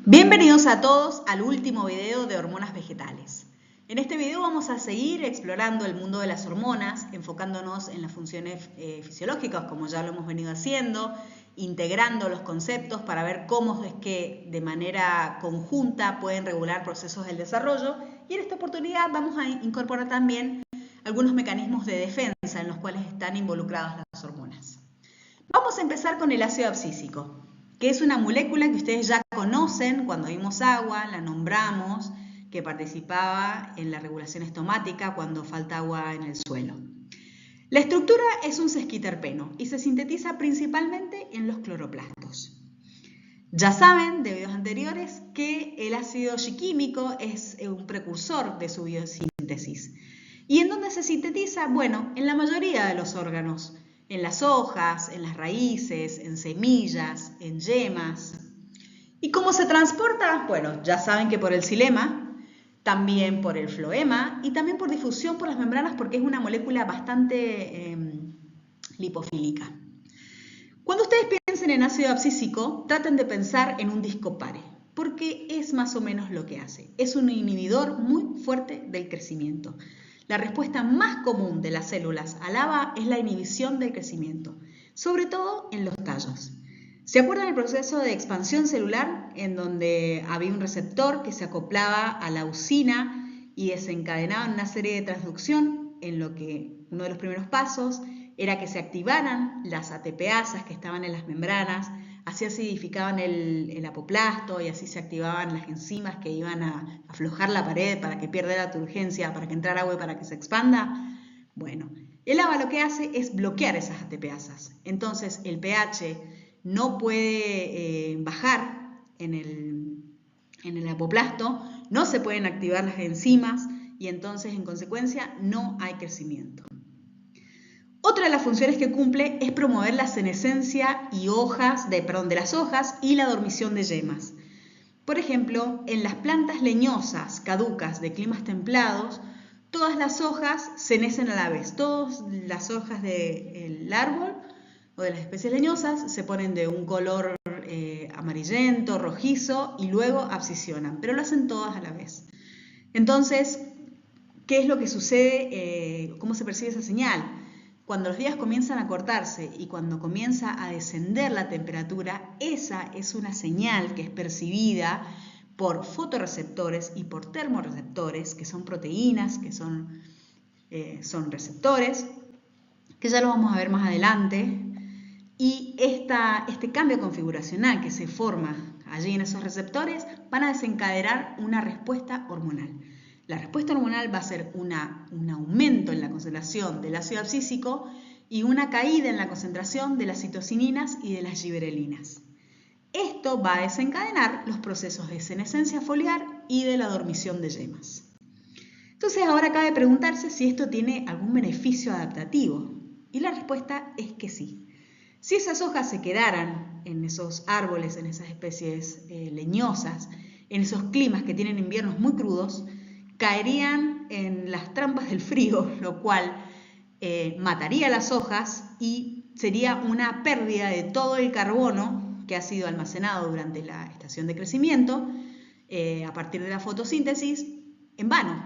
Bienvenidos a todos al último video de hormonas vegetales. En este video vamos a seguir explorando el mundo de las hormonas, enfocándonos en las funciones fisiológicas, como ya lo hemos venido haciendo, integrando los conceptos para ver cómo es que de manera conjunta pueden regular procesos del desarrollo. Y en esta oportunidad vamos a incorporar también algunos mecanismos de defensa en los cuales están involucradas las hormonas. Vamos a empezar con el ácido abscísico, que es una molécula que ustedes ya conocen cuando vimos agua, la nombramos, que participaba en la regulación estomática cuando falta agua en el suelo. La estructura es un sesquiterpeno y se sintetiza principalmente en los cloroplastos. Ya saben, de videos anteriores, que el ácido yiquímico es un precursor de su biosíntesis. ¿Y en dónde se sintetiza? Bueno, en la mayoría de los órganos. En las hojas, en las raíces, en semillas, en yemas. ¿Y cómo se transporta? Bueno, ya saben que por el xilema, también por el floema y también por difusión por las membranas porque es una molécula bastante lipofílica. Cuando ustedes piensen en ácido abscísico, traten de pensar en un discopare, porque es más o menos lo que hace. Es un inhibidor muy fuerte del crecimiento. La respuesta más común de las células al ABA es la inhibición del crecimiento, sobre todo en los tallos. ¿Se acuerdan del proceso de expansión celular en donde había un receptor que se acoplaba a la usina y desencadenaba una serie de transducción en lo que uno de los primeros pasos era que se activaran las ATPasas que estaban en las membranas, así acidificaban el apoplasto y así se activaban las enzimas que iban a aflojar la pared para que pierda la turgencia, para que entrara agua y para que se expanda? Bueno, el ABA lo que hace es bloquear esas ATPasas. Entonces el pH no puede bajar en el apoplasto, no se pueden activar las enzimas y entonces en consecuencia no hay crecimiento. Otra de las funciones que cumple es promover la senescencia de las hojas y la dormición de yemas. Por ejemplo, en las plantas leñosas caducas de climas templados, todas las hojas senecen a la vez. Todas las hojas del árbol o de las especies leñosas se ponen de un color amarillento, rojizo y luego abscisionan, pero lo hacen todas a la vez. Entonces, ¿qué es lo que sucede? ¿Cómo se percibe esa señal? Cuando los días comienzan a cortarse y cuando comienza a descender la temperatura, esa es una señal que es percibida por fotorreceptores y por termorreceptores, que son proteínas, que son receptores, que ya lo vamos a ver más adelante. Y este cambio configuracional que se forma allí en esos receptores van a desencadenar una respuesta hormonal. La respuesta hormonal va a ser un aumento en la concentración del ácido abscísico y una caída en la concentración de las citocininas y de las gibberelinas. Esto va a desencadenar los procesos de senescencia foliar y de la dormición de yemas. Entonces ahora cabe preguntarse si esto tiene algún beneficio adaptativo. Y la respuesta es que sí. Si esas hojas se quedaran en esos árboles, en esas especies leñosas, en esos climas que tienen inviernos muy crudos, caerían en las trampas del frío, lo cual mataría las hojas y sería una pérdida de todo el carbono que ha sido almacenado durante la estación de crecimiento a partir de la fotosíntesis en vano.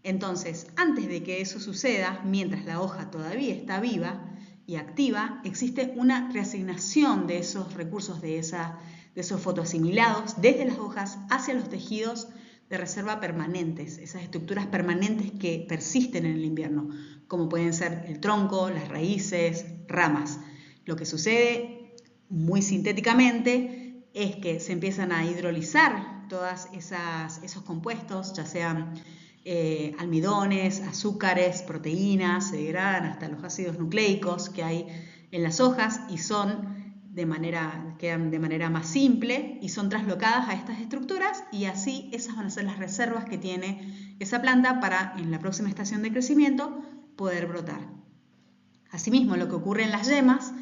Entonces, antes de que eso suceda, mientras la hoja todavía está viva y activa, existe una reasignación de esos recursos, de esos fotoasimilados desde las hojas hacia los tejidos de reserva permanentes, esas estructuras permanentes que persisten en el invierno, como pueden ser el tronco, las raíces, ramas. Lo que sucede muy sintéticamente es que se empiezan a hidrolizar todos esos compuestos, ya sean almidones, azúcares, proteínas, se degradan hasta los ácidos nucleicos que hay en las hojas y quedan de manera más simple y son traslocadas a estas estructuras y así esas van a ser las reservas que tiene esa planta para en la próxima estación de crecimiento poder brotar. Asimismo, lo que ocurre en las yemas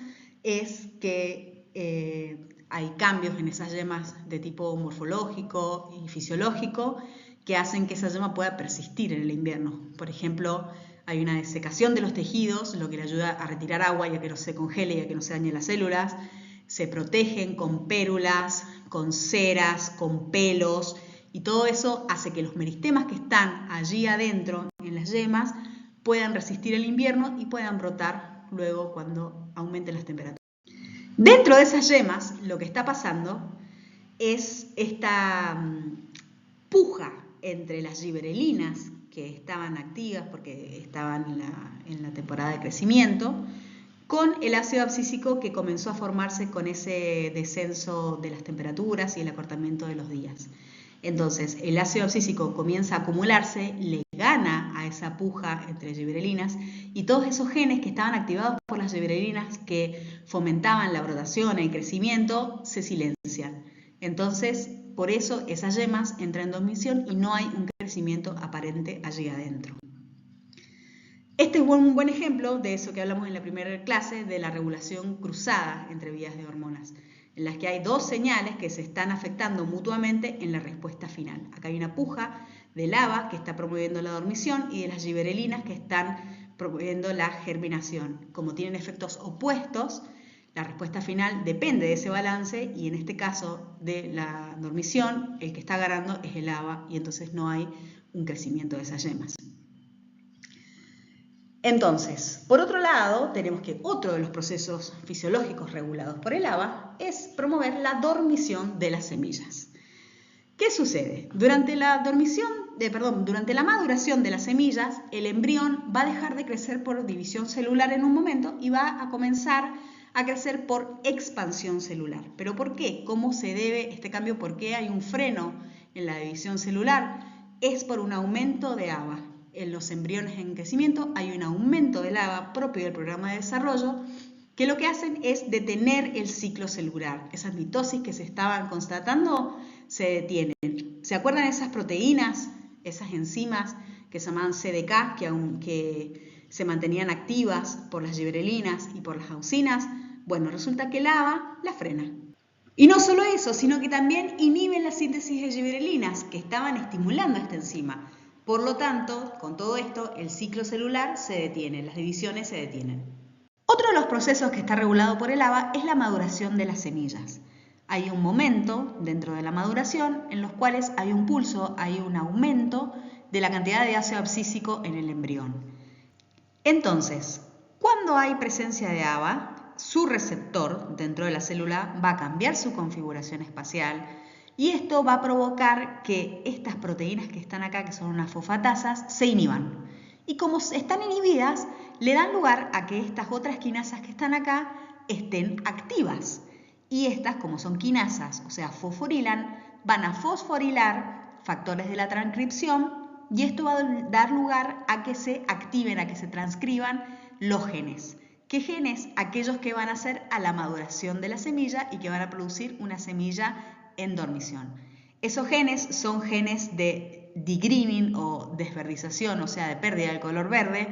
es que hay cambios en esas yemas de tipo morfológico y fisiológico que hacen que esa yema pueda persistir en el invierno. Por ejemplo, hay una desecación de los tejidos, lo que le ayuda a retirar agua y a que no se congele y a que no se dañen las células. se protegen con pérulas, con ceras, con pelos, y todo eso hace que los meristemas que están allí adentro en las yemas puedan resistir el invierno y puedan brotar luego cuando aumenten las temperaturas. Dentro de esas yemas lo que está pasando es esta puja entre las gibberelinas que estaban activas porque estaban en la temporada de crecimiento, con el ácido abscísico que comenzó a formarse con ese descenso de las temperaturas y el acortamiento de los días. Entonces, el ácido abscísico comienza a acumularse, le gana a esa puja entre gibberelinas y todos esos genes que estaban activados por las gibberelinas que fomentaban la brotación y el crecimiento se silencian. Entonces, por eso esas yemas entran en dormición y no hay un crecimiento aparente allí adentro. Este es un buen ejemplo de eso que hablamos en la primera clase, de la regulación cruzada entre vías de hormonas, en las que hay dos señales que se están afectando mutuamente en la respuesta final. Acá hay una puja de lava que está promoviendo la dormición y de las gibberelinas que están promoviendo la germinación. Como tienen efectos opuestos, la respuesta final depende de ese balance y en este caso de la dormición, el que está ganando es el lava y entonces no hay un crecimiento de esas yemas. Entonces, por otro lado, tenemos que otro de los procesos fisiológicos regulados por el haba es promover la dormición de las semillas. ¿Qué sucede? Durante la maduración de las semillas, el embrión va a dejar de crecer por división celular en un momento y va a comenzar a crecer por expansión celular. ¿Pero por qué? ¿Cómo se debe este cambio? ¿Por qué hay un freno en la división celular? Es por un aumento de haba. En los embriones en crecimiento hay un aumento del haba propio del programa de desarrollo que lo que hacen es detener el ciclo celular. Esas mitosis que se estaban constatando se detienen. ¿Se acuerdan de esas proteínas, esas enzimas que se llamaban CDK, que se mantenían activas por las gibberelinas y por las auxinas? Bueno, resulta que el haba la frena. Y no solo eso, sino que también inhiben la síntesis de gibberelinas que estaban estimulando esta enzima. Por lo tanto, con todo esto, el ciclo celular se detiene, las divisiones se detienen. Otro de los procesos que está regulado por el haba es la maduración de las semillas. Hay un momento dentro de la maduración en los cuales hay un pulso, hay un aumento de la cantidad de ácido abscísico en el embrión. Entonces, cuando hay presencia de haba, su receptor dentro de la célula va a cambiar su configuración espacial y esto va a provocar que estas proteínas que están acá, que son unas fosfatasas, se inhiban. Y como están inhibidas, le dan lugar a que estas otras quinasas que están acá estén activas. Y estas, como son quinasas, o sea, fosforilan, van a fosforilar factores de la transcripción y esto va a dar lugar a que se activen, a que se transcriban los genes. ¿Qué genes? Aquellos que van a hacer a la maduración de la semilla y que van a producir una semilla en dormición. Esos genes son genes de degreening o desverdización, o sea, de pérdida del color verde,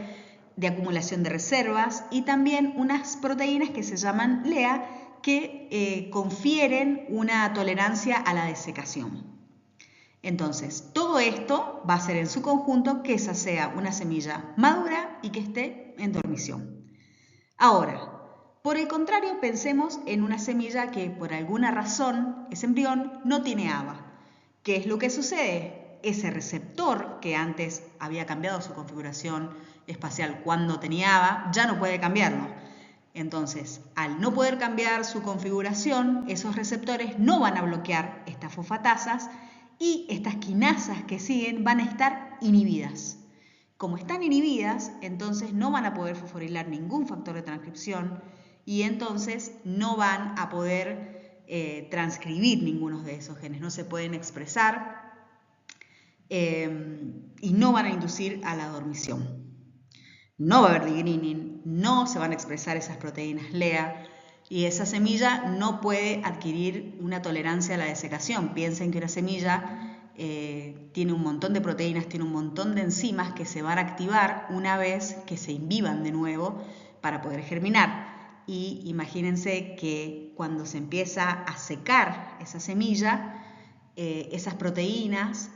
de acumulación de reservas y también unas proteínas que se llaman LEA que confieren una tolerancia a la desecación. Entonces, todo esto va a hacer en su conjunto que esa sea una semilla madura y que esté en dormición. Ahora, por el contrario, pensemos en una semilla que por alguna razón, ese embrión, no tiene haba. ¿Qué es lo que sucede? Ese receptor que antes había cambiado su configuración espacial cuando tenía haba, ya no puede cambiarlo. Entonces, al no poder cambiar su configuración, esos receptores no van a bloquear estas fosfatasas y estas quinasas que siguen van a estar inhibidas. Como están inhibidas, entonces no van a poder fosforilar ningún factor de transcripción y entonces no van a poder transcribir ninguno de esos genes, no se pueden expresar y no van a inducir a la dormición. No va a haber degreening, no se van a expresar esas proteínas LEA y esa semilla no puede adquirir una tolerancia a la desecación. Piensen que una semilla tiene un montón de proteínas, tiene un montón de enzimas que se van a activar una vez que se inhiban de nuevo para poder germinar. Y imagínense que cuando se empieza a secar esa semilla, esas proteínas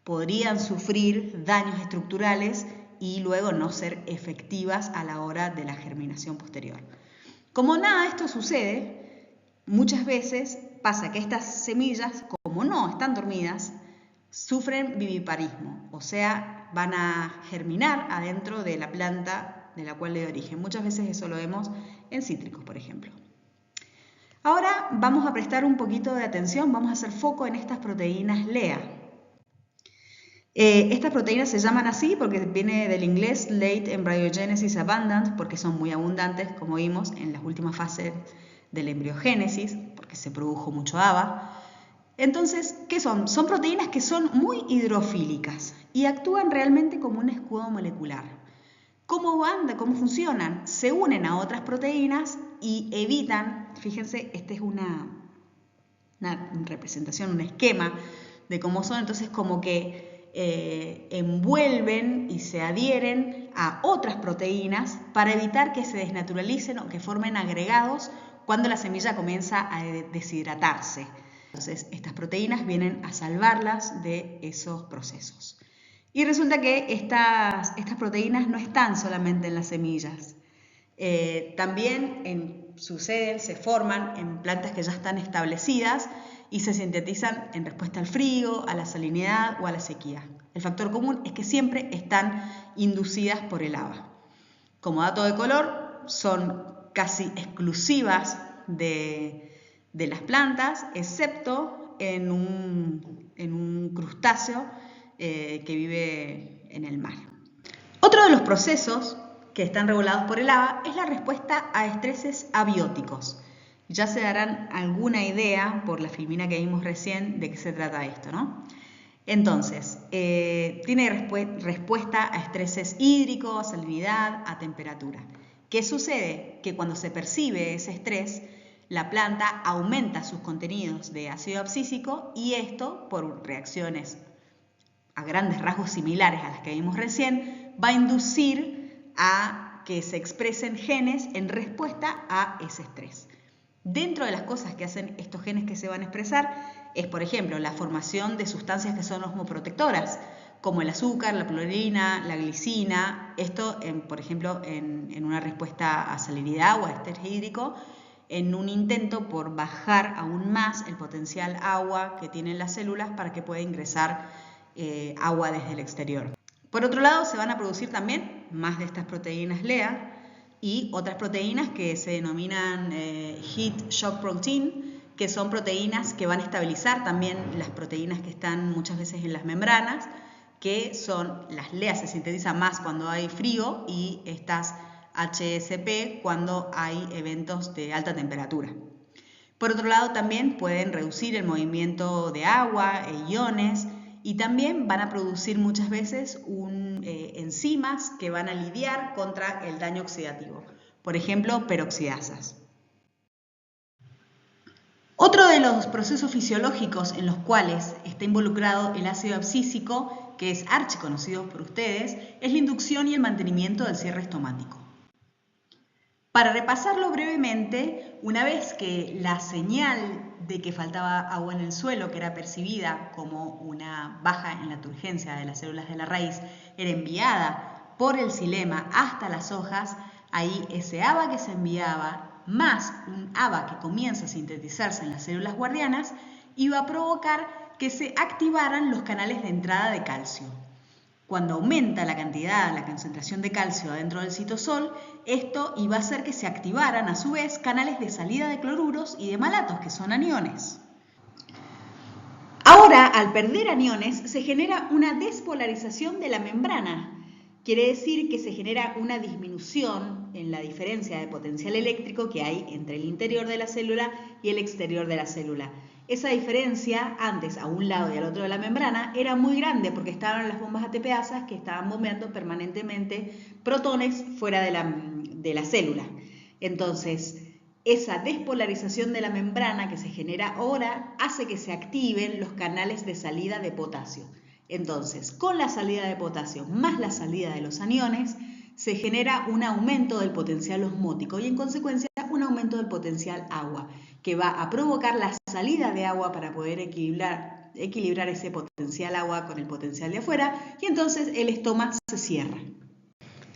podrían sufrir daños estructurales y luego no ser efectivas a la hora de la germinación posterior. Como nada de esto sucede, muchas veces pasa que estas semillas, como no están dormidas, sufren viviparismo, o sea, van a germinar adentro de la planta de la cual le de origen. Muchas veces eso lo vemos en cítricos, por ejemplo. Ahora vamos a prestar un poquito de atención, vamos a hacer foco en estas proteínas LEA. Estas proteínas se llaman así porque viene del inglés Late Embryogenesis Abundant, porque son muy abundantes, como vimos, en las últimas fases de la embriogénesis, porque se produjo mucho ABA. Entonces, ¿qué son? Son proteínas que son muy hidrofílicas y actúan realmente como un escudo molecular. ¿Cómo van? ¿Cómo funcionan? Se unen a otras proteínas y evitan, fíjense, esta es una representación, un esquema de cómo son, entonces como que envuelven y se adhieren a otras proteínas para evitar que se desnaturalicen o que formen agregados cuando la semilla comienza a deshidratarse. Entonces, estas proteínas vienen a salvarlas de esos procesos. Y resulta que estas proteínas no están solamente en las semillas. También suceden, se forman en plantas que ya están establecidas y se sintetizan en respuesta al frío, a la salinidad o a la sequía. El factor común es que siempre están inducidas por el ABA. Como dato de color, son casi exclusivas de las plantas, excepto en un crustáceo que vive en el mar. Otro de los procesos que están regulados por el ABA es la respuesta a estreses abióticos. Ya se darán alguna idea por la filmina que vimos recién de qué se trata esto, ¿no? Entonces, tiene respuesta a estreses hídricos, a salinidad, a temperatura. ¿Qué sucede? Que cuando se percibe ese estrés, la planta aumenta sus contenidos de ácido abscísico y esto, por reacciones a grandes rasgos similares a las que vimos recién, va a inducir a que se expresen genes en respuesta a ese estrés. Dentro de las cosas que hacen estos genes que se van a expresar es, por ejemplo, la formación de sustancias que son osmoprotectoras, como el azúcar, la clorina, la glicina. Esto, por ejemplo, en una respuesta a salinidad o a estrés hídrico, en un intento por bajar aún más el potencial agua que tienen las células para que pueda ingresar agua desde el exterior. Por otro lado, se van a producir también más de estas proteínas LEA y otras proteínas que se denominan Heat Shock Protein, que son proteínas que van a estabilizar también las proteínas que están muchas veces en las membranas, que son las LEA se sintetizan más cuando hay frío y estas HSP cuando hay eventos de alta temperatura. Por otro lado, también pueden reducir el movimiento de agua e iones y también van a producir muchas veces enzimas que van a lidiar contra el daño oxidativo, por ejemplo, peroxidasas. Otro de los procesos fisiológicos en los cuales está involucrado el ácido abscísico, que es archiconocido por ustedes, es la inducción y el mantenimiento del cierre estomático. Para repasarlo brevemente, una vez que la señal de que faltaba agua en el suelo, que era percibida como una baja en la turgencia de las células de la raíz, era enviada por el xilema hasta las hojas, ahí ese ABA que se enviaba, más un ABA que comienza a sintetizarse en las células guardianas, iba a provocar que se activaran los canales de entrada de calcio. Cuando aumenta la cantidad, la concentración de calcio dentro del citosol, esto iba a hacer que se activaran a su vez canales de salida de cloruros y de malatos, que son aniones. Ahora, al perder aniones, se genera una despolarización de la membrana. Quiere decir que se genera una disminución en la diferencia de potencial eléctrico que hay entre el interior de la célula y el exterior de la célula. Esa diferencia, antes a un lado y al otro de la membrana, era muy grande porque estaban las bombas ATPasas que estaban bombeando permanentemente protones fuera de la célula. Entonces, esa despolarización de la membrana que se genera ahora hace que se activen los canales de salida de potasio. Entonces, con la salida de potasio más la salida de los aniones, se genera un aumento del potencial osmótico y en consecuencia un aumento del potencial agua, que va a provocar la salida de agua para poder equilibrar ese potencial agua con el potencial de afuera y entonces el estómago se cierra.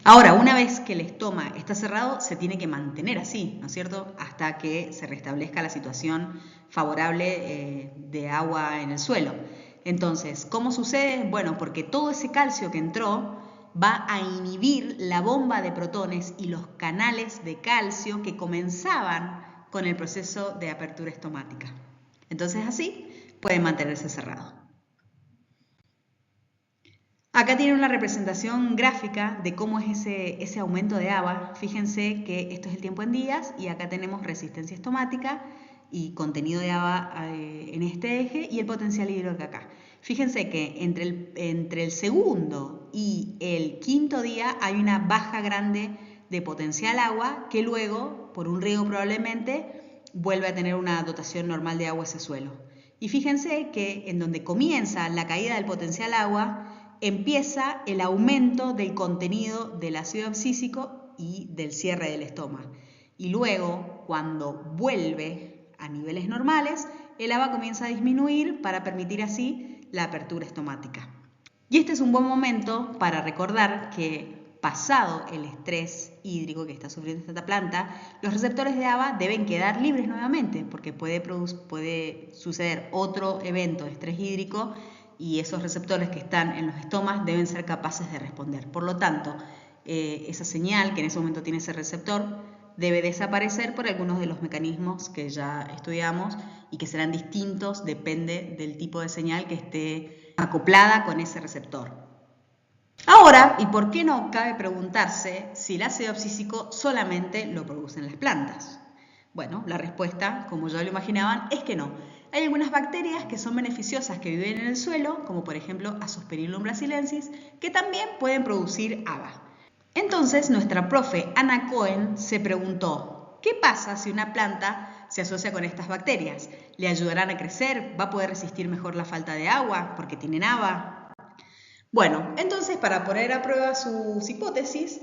Ahora, una vez que el estoma está cerrado, se tiene que mantener así, ¿no es cierto?, hasta que se restablezca la situación favorable de agua en el suelo. Entonces, ¿cómo sucede? Bueno, porque todo ese calcio que entró va a inhibir la bomba de protones y los canales de calcio que comenzaban con el proceso de apertura estomática. Entonces, así puede mantenerse cerrado. Acá tienen una representación gráfica de cómo es ese aumento de ABA. Fíjense que esto es el tiempo en días y acá tenemos resistencia estomática y contenido de ABA en este eje y el potencial hídrico acá. Fíjense que entre el segundo y el quinto día hay una baja grande de potencial agua que luego, por un riego probablemente, vuelve a tener una dotación normal de agua ese suelo. Y fíjense que en donde comienza la caída del potencial agua, empieza el aumento del contenido del ácido abscísico y del cierre del estoma. Y luego, cuando vuelve a niveles normales, el ABA comienza a disminuir para permitir así la apertura estomática. Y este es un buen momento para recordar que, pasado el estrés hídrico que está sufriendo esta planta, los receptores de ABA deben quedar libres nuevamente, porque puede suceder otro evento de estrés hídrico y esos receptores que están en los estomas deben ser capaces de responder. Por lo tanto, esa señal que en ese momento tiene ese receptor debe desaparecer por algunos de los mecanismos que ya estudiamos y que serán distintos, depende del tipo de señal que esté acoplada con ese receptor. Ahora, ¿y por qué no cabe preguntarse si el ácido abscísico solamente lo producen las plantas? Bueno, la respuesta, como ya lo imaginaban, es que no. Hay algunas bacterias que son beneficiosas que viven en el suelo, como por ejemplo Azospirillum brasiliensis, que también pueden producir ABA. Entonces, nuestra profe Ana Cohen se preguntó, ¿qué pasa si una planta se asocia con estas bacterias? ¿Le ayudarán a crecer? ¿Va a poder resistir mejor la falta de agua porque tienen ABA? Bueno, entonces para poner a prueba sus hipótesis,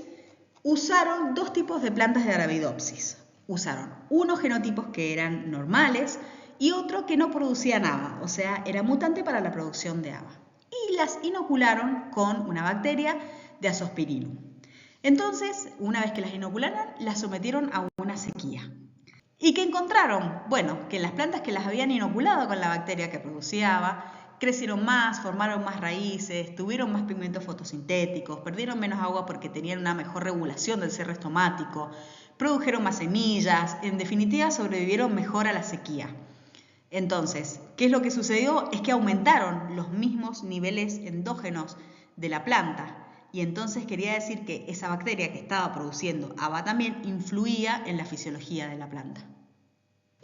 usaron dos tipos de plantas de Arabidopsis. Usaron unos genotipos que eran normales y otro que no producían ABA, o sea, era mutante para la producción de ABA. Y las inocularon con una bacteria de Azospirillum. Entonces, una vez que las inocularon, las sometieron a una sequía. ¿Y qué encontraron? Bueno, que las plantas que las habían inoculado con la bacteria que producía ABA crecieron más, formaron más raíces, tuvieron más pigmentos fotosintéticos, perdieron menos agua porque tenían una mejor regulación del cierre estomático, produjeron más semillas, en definitiva sobrevivieron mejor a la sequía. Entonces, ¿qué es lo que sucedió? Es que aumentaron los mismos niveles endógenos de la planta. Y entonces quería decir que esa bacteria que estaba produciendo ABA también influía en la fisiología de la planta.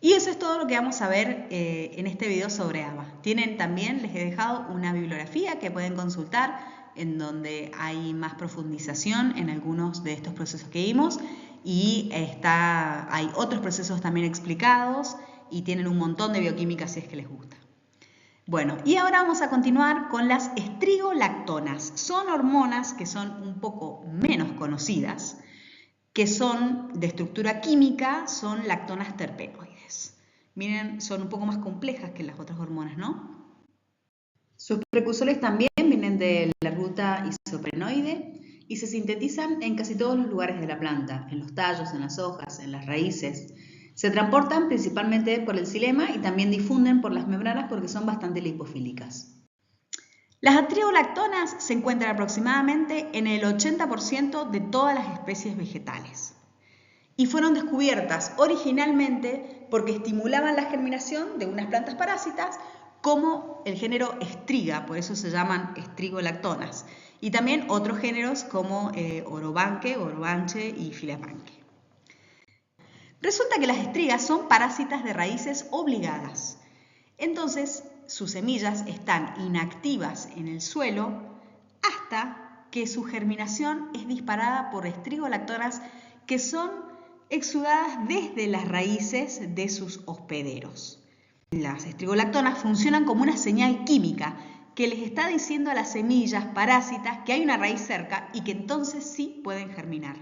Y eso es todo lo que vamos a ver en este video sobre ABA. Tienen también, les he dejado una bibliografía que pueden consultar en donde hay más profundización en algunos de estos procesos que vimos y hay otros procesos también explicados y tienen un montón de bioquímica si es que les gusta. Bueno, y ahora vamos a continuar con las estrigolactonas. Son hormonas que son un poco menos conocidas, que son de estructura química, son lactonas terpenoides. Miren, son un poco más complejas que las otras hormonas, ¿no? Sus precursores también vienen de la ruta isoprenoide y se sintetizan en casi todos los lugares de la planta, en los tallos, en las hojas, en las raíces. Se transportan principalmente por el xilema y también difunden por las membranas porque son bastante lipofílicas. Las estrigolactonas se encuentran aproximadamente en el 80% de todas las especies vegetales y fueron descubiertas originalmente porque estimulaban la germinación de unas plantas parásitas como el género Striga, por eso se llaman estrigolactonas, y también otros géneros como Orobanche y Filabanche. Resulta que las estrigas son parásitas de raíces obligadas. Entonces, sus semillas están inactivas en el suelo hasta que su germinación es disparada por estrigolactonas que son exudadas desde las raíces de sus hospederos. Las estrigolactonas funcionan como una señal química que les está diciendo a las semillas parásitas que hay una raíz cerca y que entonces sí pueden germinar.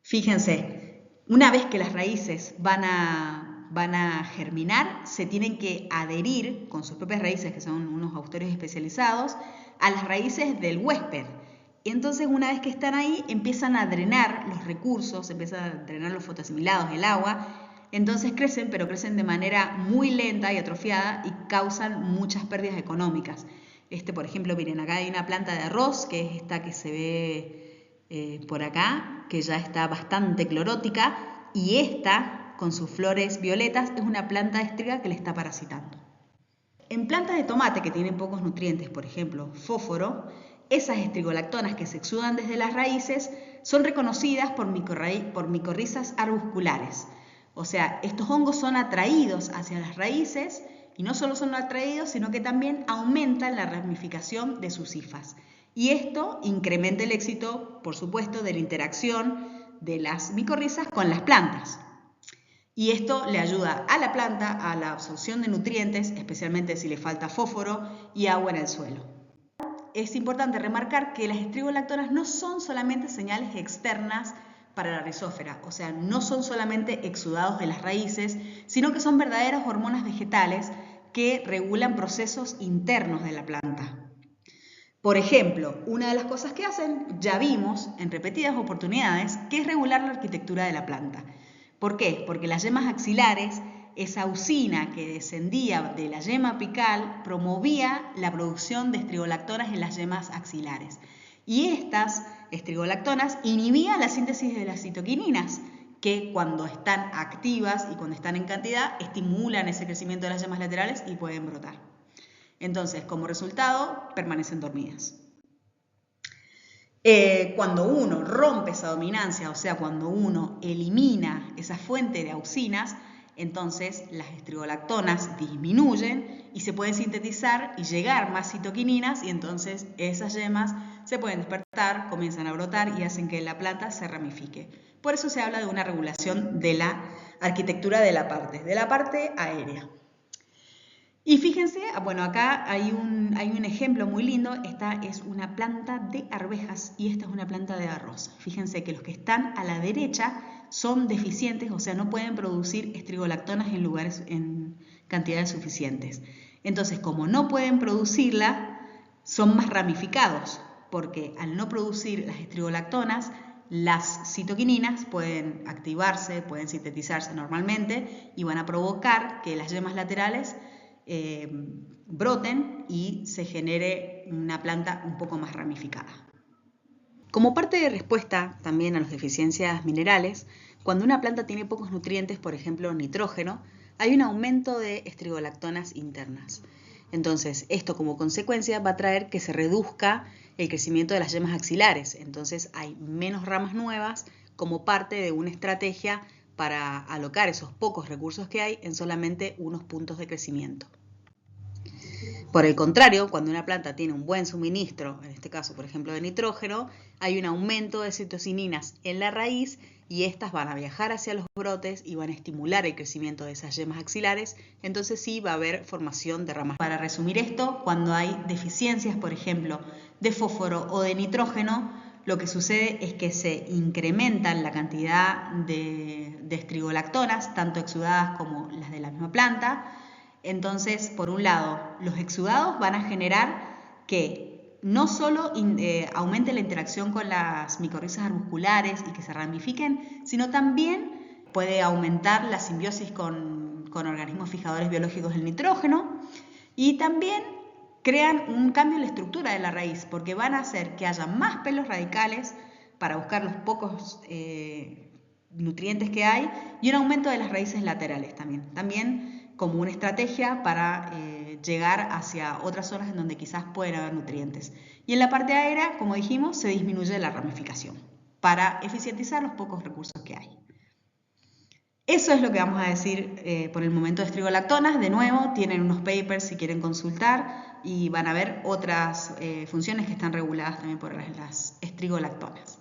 Fíjense, una vez que las raíces van a germinar, se tienen que adherir con sus propias raíces, que son unos austerios especializados, a las raíces del huésped. Entonces, una vez que están ahí, empiezan a drenar los recursos, empiezan a drenar los fotoasimilados, el agua. Entonces crecen, pero crecen de manera muy lenta y atrofiada y causan muchas pérdidas económicas. Por ejemplo, miren, acá hay una planta de arroz, que es esta que se ve por acá, que ya está bastante clorótica, y esta, con sus flores violetas, es una planta de estriga que le está parasitando. En plantas de tomate que tienen pocos nutrientes, por ejemplo, fósforo, esas estrigolactonas que se exudan desde las raíces son reconocidas por micorrizas arbusculares. O sea, estos hongos son atraídos hacia las raíces y no solo son atraídos, sino que también aumentan la ramificación de sus hifas. Y esto incrementa el éxito, por supuesto, de la interacción de las micorrizas con las plantas. Y esto le ayuda a la planta a la absorción de nutrientes, especialmente si le falta fósforo y agua en el suelo. Es importante remarcar que las estrigolactonas no son solamente señales externas para la rizósfera, o sea, no son solamente exudados de las raíces, sino que son verdaderas hormonas vegetales que regulan procesos internos de la planta. Por ejemplo, una de las cosas que hacen, ya vimos en repetidas oportunidades, que es regular la arquitectura de la planta. ¿Por qué? Porque las yemas axilares, esa auxina que descendía de la yema apical, promovía la producción de estrigolactonas en las yemas axilares. Y estas estrigolactonas inhibían la síntesis de las citoquininas, que cuando están activas y cuando están en cantidad, estimulan ese crecimiento de las yemas laterales y pueden brotar. Entonces, como resultado, permanecen dormidas. Cuando uno rompe esa dominancia, o sea, cuando uno elimina esa fuente de auxinas, entonces las estrigolactonas disminuyen y se pueden sintetizar y llegar más citoquininas y entonces esas yemas se pueden despertar, comienzan a brotar y hacen que la planta se ramifique. Por eso se habla de una regulación de la arquitectura de la parte aérea. Y fíjense, bueno, acá hay un ejemplo muy lindo. Esta es una planta de arvejas y esta es una planta de arroz. Fíjense que los que están a la derecha son deficientes, o sea, no pueden producir estrigolactonas en cantidades suficientes. Entonces, como no pueden producirla, son más ramificados, porque al no producir las estrigolactonas, las citoquininas pueden activarse, pueden sintetizarse normalmente y van a provocar que las yemas laterales broten y se genere una planta un poco más ramificada. Como parte de respuesta también a las deficiencias minerales, cuando una planta tiene pocos nutrientes, por ejemplo nitrógeno, hay un aumento de estrigolactonas internas. Entonces, esto como consecuencia va a traer que se reduzca el crecimiento de las yemas axilares. Entonces, hay menos ramas nuevas como parte de una estrategia para alocar esos pocos recursos que hay en solamente unos puntos de crecimiento. Por el contrario, cuando una planta tiene un buen suministro, en este caso por ejemplo de nitrógeno, hay un aumento de citocininas en la raíz y estas van a viajar hacia los brotes y van a estimular el crecimiento de esas yemas axilares, entonces sí va a haber formación de ramas. Para resumir esto, cuando hay deficiencias, por ejemplo, de fósforo o de nitrógeno, lo que sucede es que se incrementan la cantidad de estrigolactonas, tanto exudadas como las de la misma planta. Entonces, por un lado, los exudados van a generar que no solo aumente la interacción con las micorrizas arbusculares y que se ramifiquen, sino también puede aumentar la simbiosis con organismos fijadores biológicos del nitrógeno y también crean un cambio en la estructura de la raíz, porque van a hacer que haya más pelos radicales para buscar los pocos nutrientes que hay y un aumento de las raíces laterales también como una estrategia para llegar hacia otras zonas en donde quizás pueden haber nutrientes. Y en la parte aérea, como dijimos, se disminuye la ramificación para eficientizar los pocos recursos que hay. Eso es lo que vamos a decir por el momento de estrigolactonas. De nuevo, tienen unos papers si quieren consultar y van a ver otras funciones que están reguladas también por las estrigolactonas.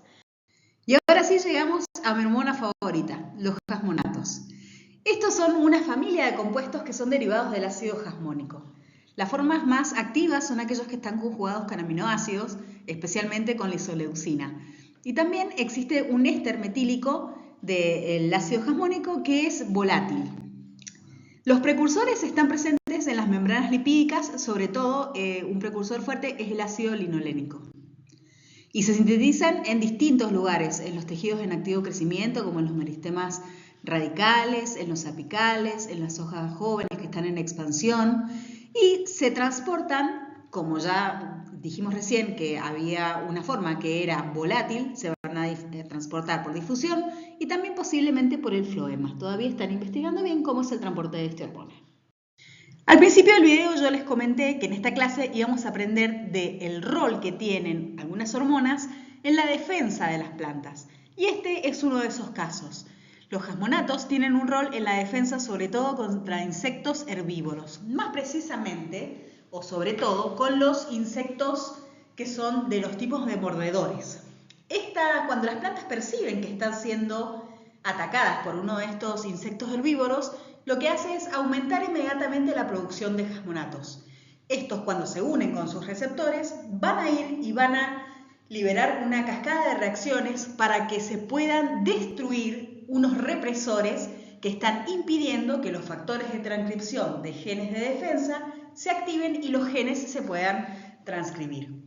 Y ahora sí llegamos a mi hormona favorita, los jasmonatos. Estos son una familia de compuestos que son derivados del ácido jasmónico. Las formas más activas son aquellos que están conjugados con aminoácidos, especialmente con la isoleucina. Y también existe un éster metílico del ácido jasmónico que es volátil. Los precursores están presentes en las membranas lipídicas, sobre todo un precursor fuerte es el ácido linolénico. Y se sintetizan en distintos lugares, en los tejidos en activo crecimiento, como en los meristemas radicales, en los apicales, en las hojas jóvenes que están en expansión, y se transportan, como ya dijimos recién que había una forma que era volátil, se van a transportar por difusión y también posiblemente por el floema. Todavía están investigando bien cómo es el transporte de este hormona. Al principio del video yo les comenté que en esta clase íbamos a aprender del rol que tienen algunas hormonas en la defensa de las plantas. Y este es uno de esos casos. Los jasmonatos tienen un rol en la defensa sobre todo contra insectos herbívoros, más precisamente o sobre todo con los insectos que son de los tipos de mordedores. Cuando las plantas perciben que están siendo atacadas por uno de estos insectos herbívoros, lo que hace es aumentar inmediatamente la producción de jasmonatos. Estos, cuando se unen con sus receptores, van a ir y van a liberar una cascada de reacciones para que se puedan destruir unos represores que están impidiendo que los factores de transcripción de genes de defensa se activen y los genes se puedan transcribir.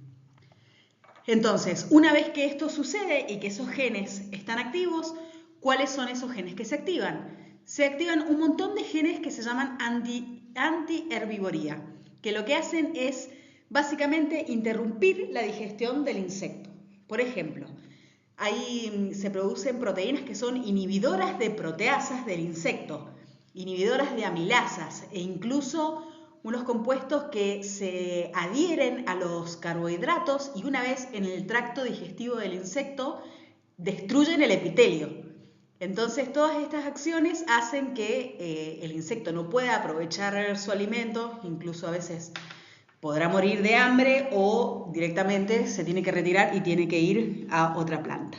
Entonces, una vez que esto sucede y que esos genes están activos, ¿cuáles son esos genes que se activan? Se activan un montón de genes que se llaman antiherbivoría, que lo que hacen es básicamente interrumpir la digestión del insecto. Por ejemplo, ahí se producen proteínas que son inhibidoras de proteasas del insecto, inhibidoras de amilasas e incluso unos compuestos que se adhieren a los carbohidratos y una vez en el tracto digestivo del insecto destruyen el epitelio. Entonces todas estas acciones hacen que el insecto no pueda aprovechar su alimento, incluso a veces podrá morir de hambre o directamente se tiene que retirar y tiene que ir a otra planta.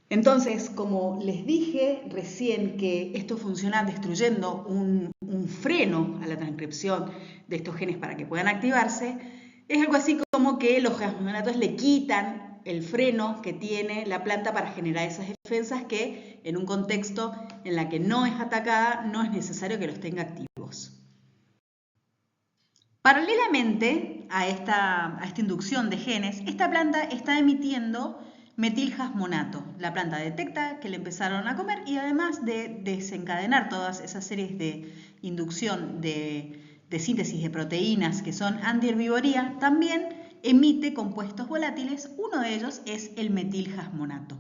Entonces, como les dije recién que esto funciona destruyendo un freno a la transcripción de estos genes para que puedan activarse, es algo así como que los jasmonatos le quitan el freno que tiene la planta para generar esas defensas que en un contexto en la que no es atacada no es necesario que los tenga activos. Paralelamente a esta inducción de genes, esta planta está emitiendo metilhasmonato. La planta detecta que le empezaron a comer y además de desencadenar todas esas series de inducción de síntesis de proteínas que son antiherbivoría, también emite compuestos volátiles, uno de ellos es el metilhasmonato.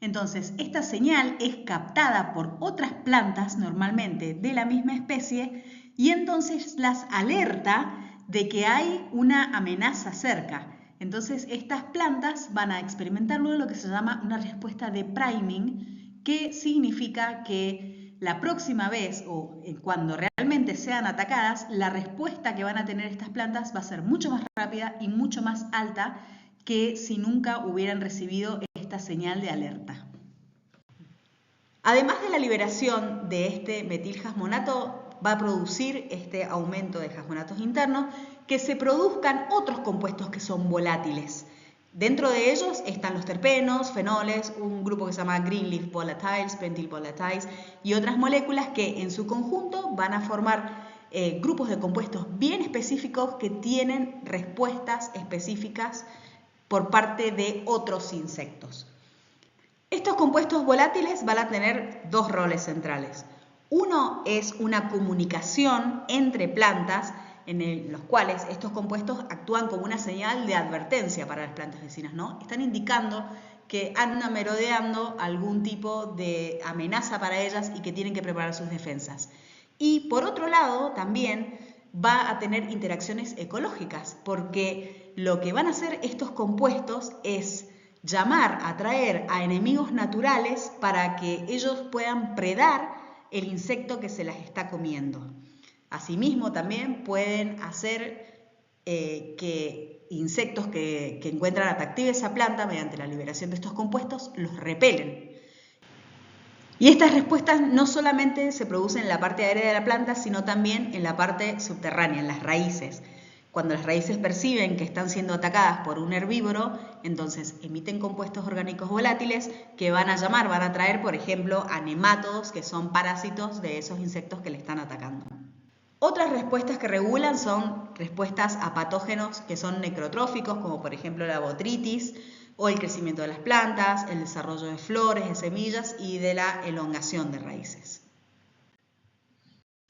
Entonces, esta señal es captada por otras plantas, normalmente de la misma especie, y entonces las alerta de que hay una amenaza cerca. Entonces, estas plantas van a experimentar luego lo que se llama una respuesta de priming, que significa que la próxima vez o cuando realmente sean atacadas, la respuesta que van a tener estas plantas va a ser mucho más rápida y mucho más alta que si nunca hubieran recibido esta señal de alerta. Además de la liberación de este metilhasmonato, va a producir este aumento de jasmonatos internos que se produzcan otros compuestos que son volátiles. Dentro de ellos están los terpenos, fenoles, un grupo que se llama green leaf volatiles, pentyl volatiles y otras moléculas que en su conjunto van a formar grupos de compuestos bien específicos que tienen respuestas específicas por parte de otros insectos. Estos compuestos volátiles van a tener dos roles centrales. Uno es una comunicación entre plantas en los cuales estos compuestos actúan como una señal de advertencia para las plantas vecinas, ¿no? Están indicando que andan merodeando algún tipo de amenaza para ellas y que tienen que preparar sus defensas. Y por otro lado, también va a tener interacciones ecológicas, porque lo que van a hacer estos compuestos es llamar, atraer a enemigos naturales para que ellos puedan predar el insecto que se las está comiendo. Asimismo, también pueden hacer que insectos que encuentran atractiva esa planta mediante la liberación de estos compuestos los repelen. Y estas respuestas no solamente se producen en la parte aérea de la planta, sino también en la parte subterránea, en las raíces. Cuando las raíces perciben que están siendo atacadas por un herbívoro, entonces emiten compuestos orgánicos volátiles que van a atraer, por ejemplo, a nemátodos, que son parásitos de esos insectos que le están atacando. Otras respuestas que regulan son respuestas a patógenos que son necrotróficos, como por ejemplo la botrytis, o el crecimiento de las plantas, el desarrollo de flores, de semillas y de la elongación de raíces.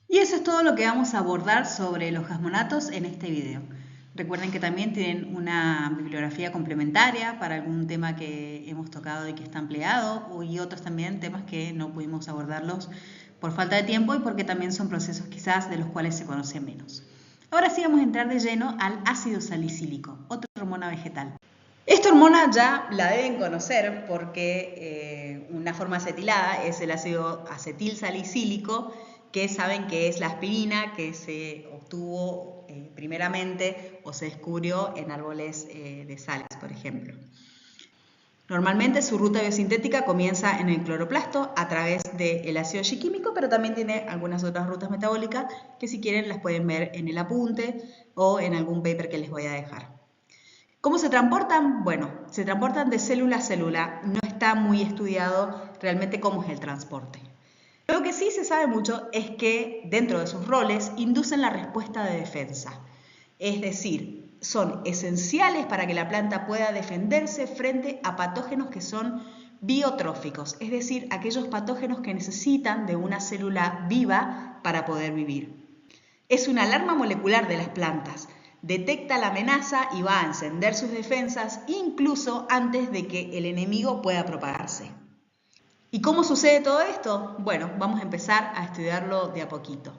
Y eso es todo lo que vamos a abordar sobre los jasmonatos en este video. Recuerden que también tienen una bibliografía complementaria para algún tema que hemos tocado y que está empleado, y otros también temas que no pudimos abordarlos por falta de tiempo y porque también son procesos quizás de los cuales se conoce menos. Ahora sí vamos a entrar de lleno al ácido salicílico, otra hormona vegetal. Esta hormona ya la deben conocer porque una forma acetilada es el ácido acetil salicílico, que saben que es la aspirina que se obtuvo primeramente o se descubrió en árboles de sales, por ejemplo. Normalmente su ruta biosintética comienza en el cloroplasto a través del ácido G-químico, pero también tiene algunas otras rutas metabólicas que si quieren las pueden ver en el apunte o en algún paper que les voy a dejar. ¿Cómo se transportan? Bueno, se transportan de célula a célula. No está muy estudiado realmente cómo es el transporte. Lo que sí se sabe mucho es que dentro de sus roles inducen la respuesta de defensa. Es decir, son esenciales para que la planta pueda defenderse frente a patógenos que son biotróficos, es decir, aquellos patógenos que necesitan de una célula viva para poder vivir. Es una alarma molecular de las plantas. Detecta la amenaza y va a encender sus defensas incluso antes de que el enemigo pueda propagarse. ¿Y cómo sucede todo esto? Bueno, vamos a empezar a estudiarlo de a poquito.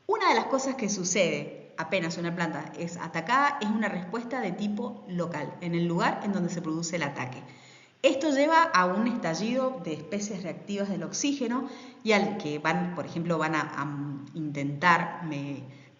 Una de las cosas que sucede apenas una planta es atacada es una respuesta de tipo local, en el lugar en donde se produce el ataque. Esto lleva a un estallido de especies reactivas del oxígeno y al que por ejemplo, van a intentar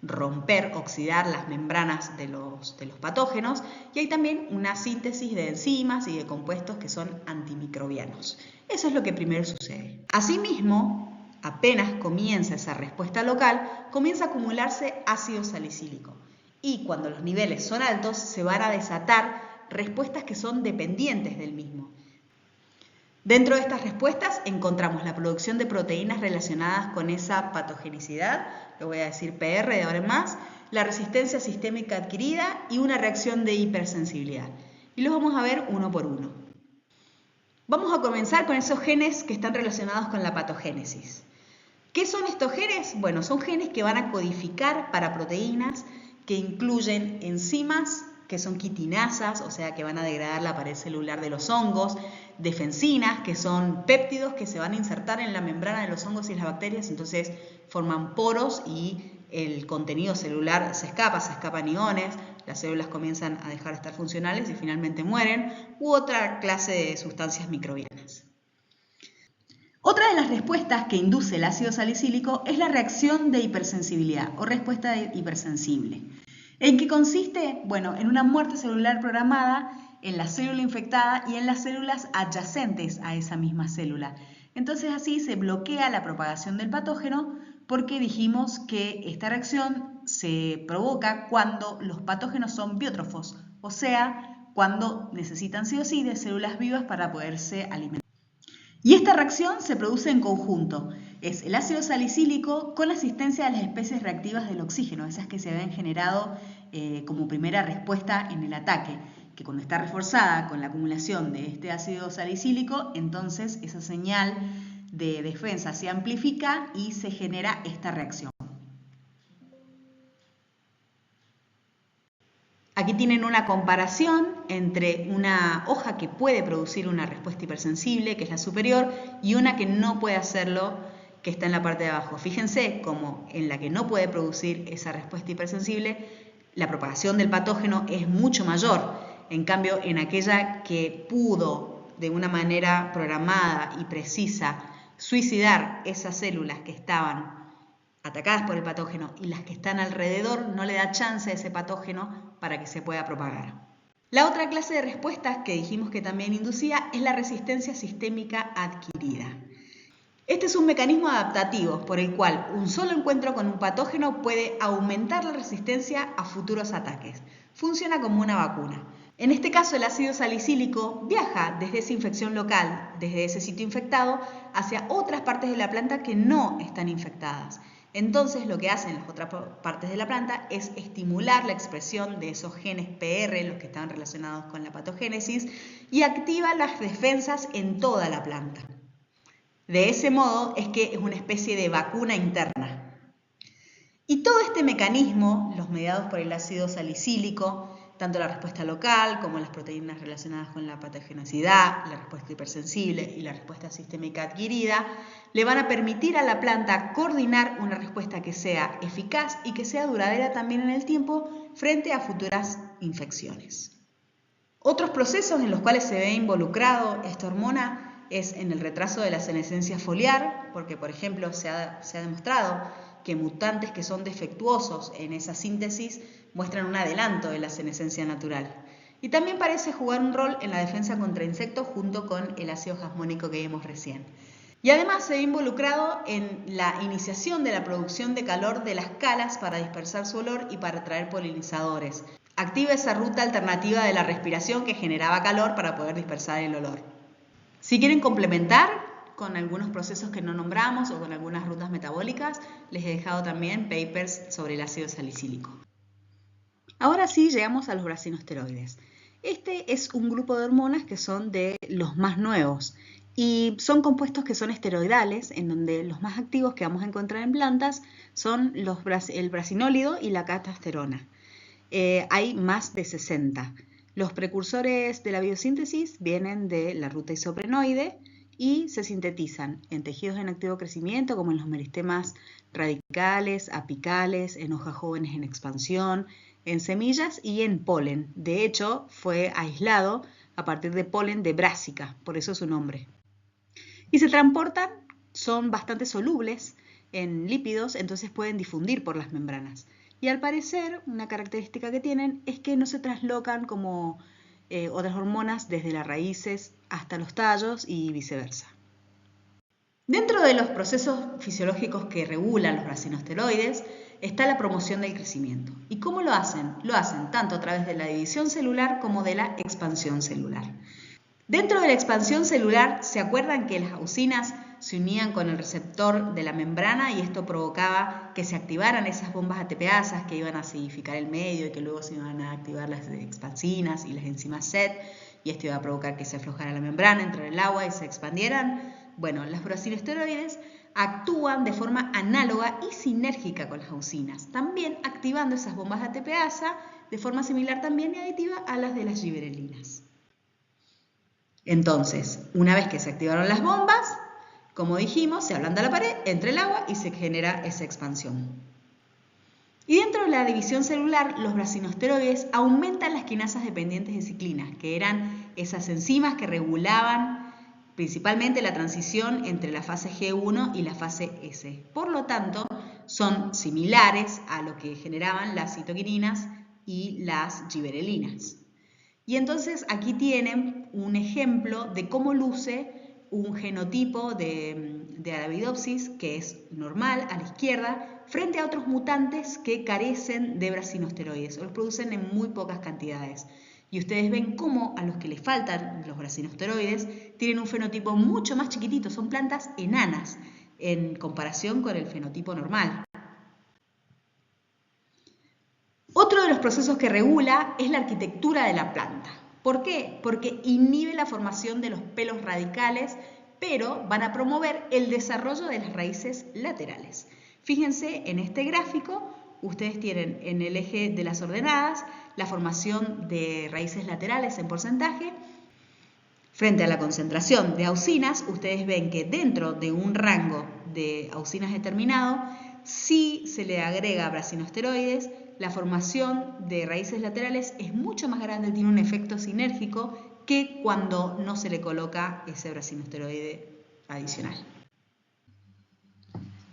romper, oxidar las membranas de los patógenos, y hay también una síntesis de enzimas y de compuestos que son antimicrobianos. Eso es lo que primero sucede. Asimismo, apenas comienza esa respuesta local, comienza a acumularse ácido salicílico. Y cuando los niveles son altos, se van a desatar respuestas que son dependientes del mismo. Dentro de estas respuestas encontramos la producción de proteínas relacionadas con esa patogenicidad, lo voy a decir PR de ahora en más, la resistencia sistémica adquirida y una reacción de hipersensibilidad. Y los vamos a ver uno por uno. Vamos a comenzar con esos genes que están relacionados con la patogénesis. ¿Qué son estos genes? Bueno, son genes que van a codificar para proteínas que incluyen enzimas, que son quitinasas, o sea que van a degradar la pared celular de los hongos, defensinas, que son péptidos que se van a insertar en la membrana de los hongos y las bacterias, entonces forman poros y el contenido celular se escapan iones, las células comienzan a dejar de estar funcionales y finalmente mueren, u otra clase de sustancias microbianas. Otra de las respuestas que induce el ácido salicílico es la reacción de hipersensibilidad o respuesta hipersensible. ¿En qué consiste? Bueno, en una muerte celular programada en la célula infectada y en las células adyacentes a esa misma célula. Entonces así se bloquea la propagación del patógeno porque dijimos que esta reacción se provoca cuando los patógenos son biótrofos, o sea, cuando necesitan sí o sí de células vivas para poderse alimentar. Y esta reacción se produce en conjunto. Es el ácido salicílico con la asistencia de las especies reactivas del oxígeno, esas que se habían generado como primera respuesta en el ataque, que cuando está reforzada con la acumulación de este ácido salicílico, entonces esa señal de defensa se amplifica y se genera esta reacción. Aquí tienen una comparación entre una hoja que puede producir una respuesta hipersensible, que es la superior, y una que no puede hacerlo, que está en la parte de abajo. Fíjense cómo en la que no puede producir esa respuesta hipersensible, la propagación del patógeno es mucho mayor. En cambio, en aquella que pudo de una manera programada y precisa suicidar esas células que estaban atacadas por el patógeno y las que están alrededor, no le da chance a ese patógeno para que se pueda propagar. La otra clase de respuestas que dijimos que también inducía es la resistencia sistémica adquirida. Este es un mecanismo adaptativo por el cual un solo encuentro con un patógeno puede aumentar la resistencia a futuros ataques. Funciona como una vacuna. En este caso, el ácido salicílico viaja desde esa infección local, desde ese sitio infectado, hacia otras partes de la planta que no están infectadas. Entonces, lo que hacen las otras partes de la planta es estimular la expresión de esos genes PR, los que están relacionados con la patogénesis, y activa las defensas en toda la planta. De ese modo es que es una especie de vacuna interna. Y todo este mecanismo, los mediados por el ácido salicílico, tanto la respuesta local como las proteínas relacionadas con la patogenosidad, la respuesta hipersensible y la respuesta sistémica adquirida, le van a permitir a la planta coordinar una respuesta que sea eficaz y que sea duradera también en el tiempo frente a futuras infecciones. Otros procesos en los cuales se ve involucrado esta hormona es en el retraso de la senescencia foliar, porque por ejemplo se ha demostrado que mutantes que son defectuosos en esa síntesis muestran un adelanto de la senescencia natural. Y también parece jugar un rol en la defensa contra insectos junto con el ácido jasmónico que vimos recién. Y además se ve involucrado en la iniciación de la producción de calor de las calas para dispersar su olor y para atraer polinizadores. Activa esa ruta alternativa de la respiración que generaba calor para poder dispersar el olor. Si quieren complementar con algunos procesos que no nombramos o con algunas rutas metabólicas, les he dejado también papers sobre el ácido salicílico. Ahora sí llegamos a los brasinosteroides. Este es un grupo de hormonas que son de los más nuevos y son compuestos que son esteroidales, en donde los más activos que vamos a encontrar en plantas son el brasinólido y la catasterona. Hay más de 60. Los precursores de la biosíntesis vienen de la ruta isoprenoide y se sintetizan en tejidos en activo crecimiento, como en los meristemas radicales, apicales, en hojas jóvenes en expansión, en semillas y en polen. De hecho, fue aislado a partir de polen de brásica, por eso su nombre. Y se transportan, son bastante solubles en lípidos, entonces pueden difundir por las membranas. Y al parecer, una característica que tienen es que no se traslocan como otras hormonas desde las raíces hasta los tallos y viceversa. Dentro de los procesos fisiológicos que regulan los brasinosteroides está la promoción del crecimiento. ¿Y cómo lo hacen? Lo hacen tanto a través de la división celular como de la expansión celular. Dentro de la expansión celular, ¿se acuerdan que las auxinas se unían con el receptor de la membrana y esto provocaba que se activaran esas bombas ATPasas que iban a acidificar el medio y que luego se iban a activar las expansinas y las enzimas SET y esto iba a provocar que se aflojara la membrana, entrara el agua y se expandieran? Bueno, los brasinosteroides actúan de forma análoga y sinérgica con las auxinas, también activando esas bombas ATPasa de forma similar también y aditiva a las de las gibberelinas. Entonces, una vez que se activaron las bombas, como dijimos, se ablanda la pared, entra el agua y se genera esa expansión. Y dentro de la división celular, los brasinosteroides aumentan las quinasas dependientes de ciclinas, que eran esas enzimas que regulaban principalmente la transición entre la fase G1 y la fase S. Por lo tanto, son similares a lo que generaban las citoquininas y las gibberelinas. Y entonces aquí tienen un ejemplo de cómo luce un genotipo de Arabidopsis que es normal a la izquierda frente a otros mutantes que carecen de brasinosteroides o los producen en muy pocas cantidades. Y ustedes ven cómo a los que les faltan los brasinosteroides tienen un fenotipo mucho más chiquitito, son plantas enanas en comparación con el fenotipo normal. Otro de los procesos que regula es la arquitectura de la planta. ¿Por qué? Porque inhibe la formación de los pelos radicales, pero van a promover el desarrollo de las raíces laterales. Fíjense en este gráfico, ustedes tienen en el eje de las ordenadas la formación de raíces laterales en porcentaje. Frente a la concentración de auxinas, ustedes ven que dentro de un rango de auxinas determinado, si se le agrega brasinosteroides, la formación de raíces laterales es mucho más grande, tiene un efecto sinérgico que cuando no se le coloca ese brasinosteroide adicional.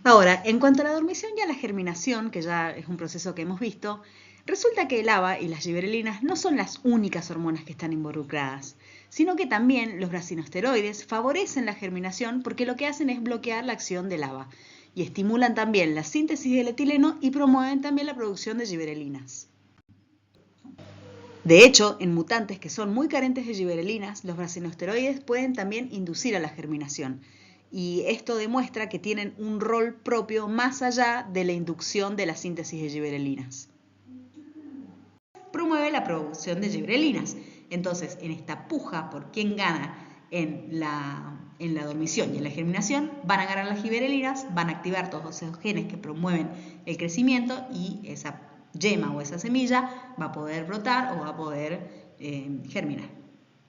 Ahora, en cuanto a la dormición y a la germinación, que ya es un proceso que hemos visto, resulta que el ABA y las gibberelinas no son las únicas hormonas que están involucradas, sino que también los brasinosteroides favorecen la germinación porque lo que hacen es bloquear la acción del ABA y estimulan también la síntesis del etileno y promueven también la producción de gibberelinas. De hecho, en mutantes que son muy carentes de giberelinas, los brasinosteroides pueden también inducir a la germinación. Y esto demuestra que tienen un rol propio más allá de la inducción de la síntesis de giberelinas. Promueve la producción de giberelinas. Entonces, en esta puja por quién gana en la dormición y en la germinación, van a ganar las giberelinas, van a activar todos esos genes que promueven el crecimiento y esa yema o esa semilla va a poder brotar o va a poder germinar.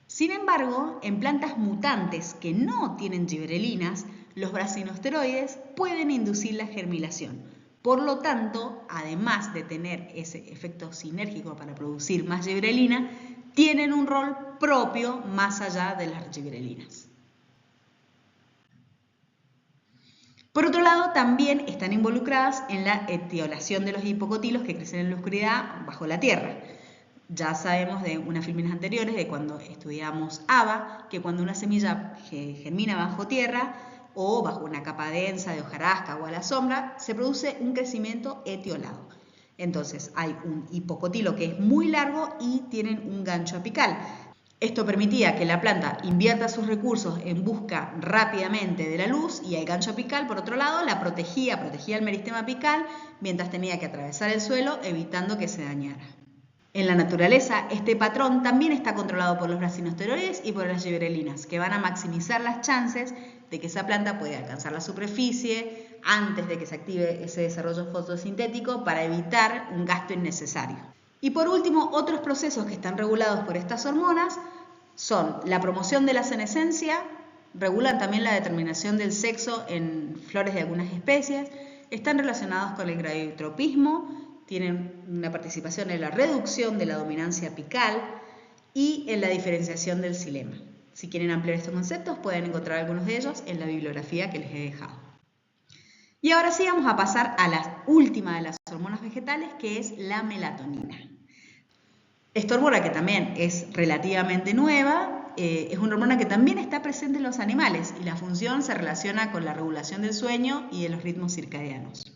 Sin embargo, en plantas mutantes que no tienen giberelinas, los brasinosteroides pueden inducir la germinación. Por lo tanto, además de tener ese efecto sinérgico para producir más giberelina, tienen un rol propio más allá de las giberelinas. Por otro lado, también están involucradas en la etiolación de los hipocotilos que crecen en la oscuridad bajo la tierra. Ya sabemos de unas filminas anteriores, de cuando estudiamos haba, que cuando una semilla germina bajo tierra o bajo una capa densa de hojarasca o a la sombra, se produce un crecimiento etiolado. Entonces hay un hipocotilo que es muy largo y tienen un gancho apical. Esto permitía que la planta invierta sus recursos en busca rápidamente de la luz y el gancho apical, por otro lado, la protegía el meristema apical mientras tenía que atravesar el suelo evitando que se dañara. En la naturaleza, este patrón también está controlado por los brasinosteroides y por las giberelinas, que van a maximizar las chances de que esa planta pueda alcanzar la superficie antes de que se active ese desarrollo fotosintético para evitar un gasto innecesario. Y por último, otros procesos que están regulados por estas hormonas son la promoción de la senescencia, regulan también la determinación del sexo en flores de algunas especies, están relacionados con el gravitropismo, tienen una participación en la reducción de la dominancia apical y en la diferenciación del xilema. Si quieren ampliar estos conceptos, pueden encontrar algunos de ellos en la bibliografía que les he dejado. Y ahora sí vamos a pasar a la última de las hormonas vegetales, que es la melatonina. Esta hormona, que también es relativamente nueva, es una hormona que también está presente en los animales y la función se relaciona con la regulación del sueño y de los ritmos circadianos.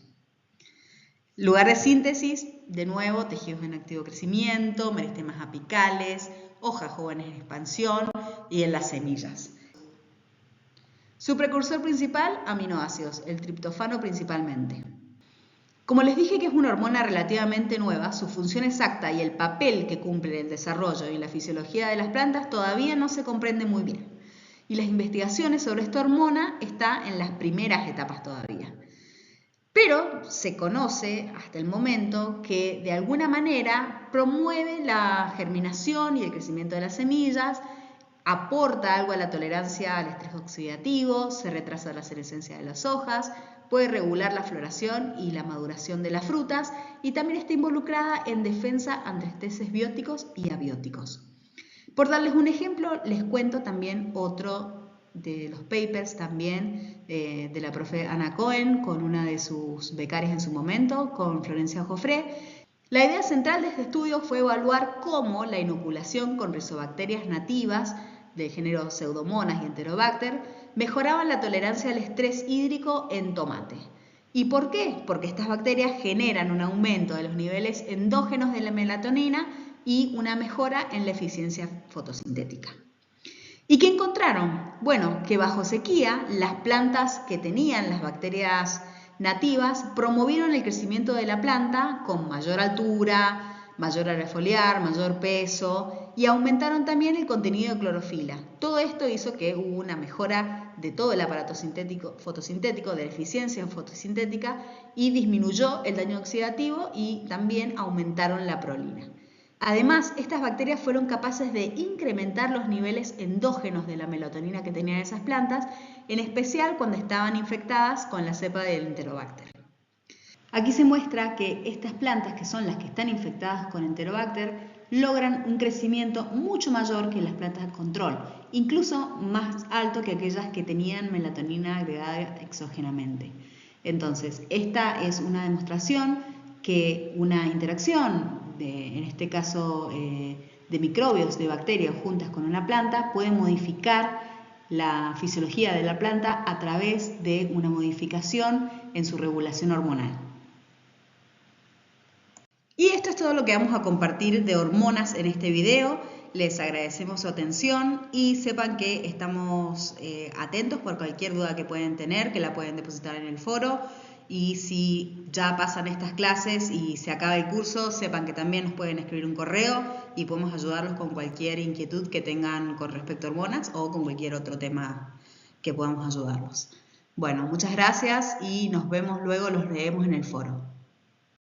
Lugar de síntesis, de nuevo, tejidos en activo crecimiento, meristemas apicales, hojas jóvenes en expansión y en las semillas. Su precursor principal, aminoácidos, el triptofano principalmente. Como les dije que es una hormona relativamente nueva, su función exacta y el papel que cumple en el desarrollo y en la fisiología de las plantas todavía no se comprende muy bien. Y las investigaciones sobre esta hormona están en las primeras etapas todavía. Pero se conoce hasta el momento que de alguna manera promueve la germinación y el crecimiento de las semillas, aporta algo a la tolerancia al estrés oxidativo, se retrasa la senescencia de las hojas, puede regular la floración y la maduración de las frutas y también está involucrada en defensa ante estreses bióticos y abióticos. Por darles un ejemplo, les cuento también otro de los papers también de la profe Ana Cohen con una de sus becarias en su momento, con Florencia Joffre. La idea central de este estudio fue evaluar cómo la inoculación con rizobacterias nativas del género Pseudomonas y Enterobacter mejoraban la tolerancia al estrés hídrico en tomate. ¿Y por qué? Porque estas bacterias generan un aumento de los niveles endógenos de la melatonina y una mejora en la eficiencia fotosintética. ¿Y qué encontraron? Bueno, que bajo sequía las plantas que tenían las bacterias nativas promovieron el crecimiento de la planta con mayor altura, mayor área foliar, mayor peso y aumentaron también el contenido de clorofila. Todo esto hizo que hubo una mejora de todo el aparato fotosintético, de la eficiencia fotosintética y disminuyó el daño oxidativo y también aumentaron la prolina. Además, estas bacterias fueron capaces de incrementar los niveles endógenos de la melatonina que tenían esas plantas, en especial cuando estaban infectadas con la cepa del Enterobacter. Aquí se muestra que estas plantas, que son las que están infectadas con Enterobacter, logran un crecimiento mucho mayor que las plantas de control, incluso más alto que aquellas que tenían melatonina agregada exógenamente. Entonces, esta es una demostración que una interacción en este caso de microbios, de bacterias juntas con una planta, puede modificar la fisiología de la planta a través de una modificación en su regulación hormonal. Y esto es todo lo que vamos a compartir de hormonas en este video. Les agradecemos su atención y sepan que estamos atentos por cualquier duda que pueden tener, que la pueden depositar en el foro. Y si ya pasan estas clases y se acaba el curso, sepan que también nos pueden escribir un correo y podemos ayudarlos con cualquier inquietud que tengan con respecto a hormonas o con cualquier otro tema que podamos ayudarlos. Bueno, muchas gracias y nos vemos luego, los leemos en el foro.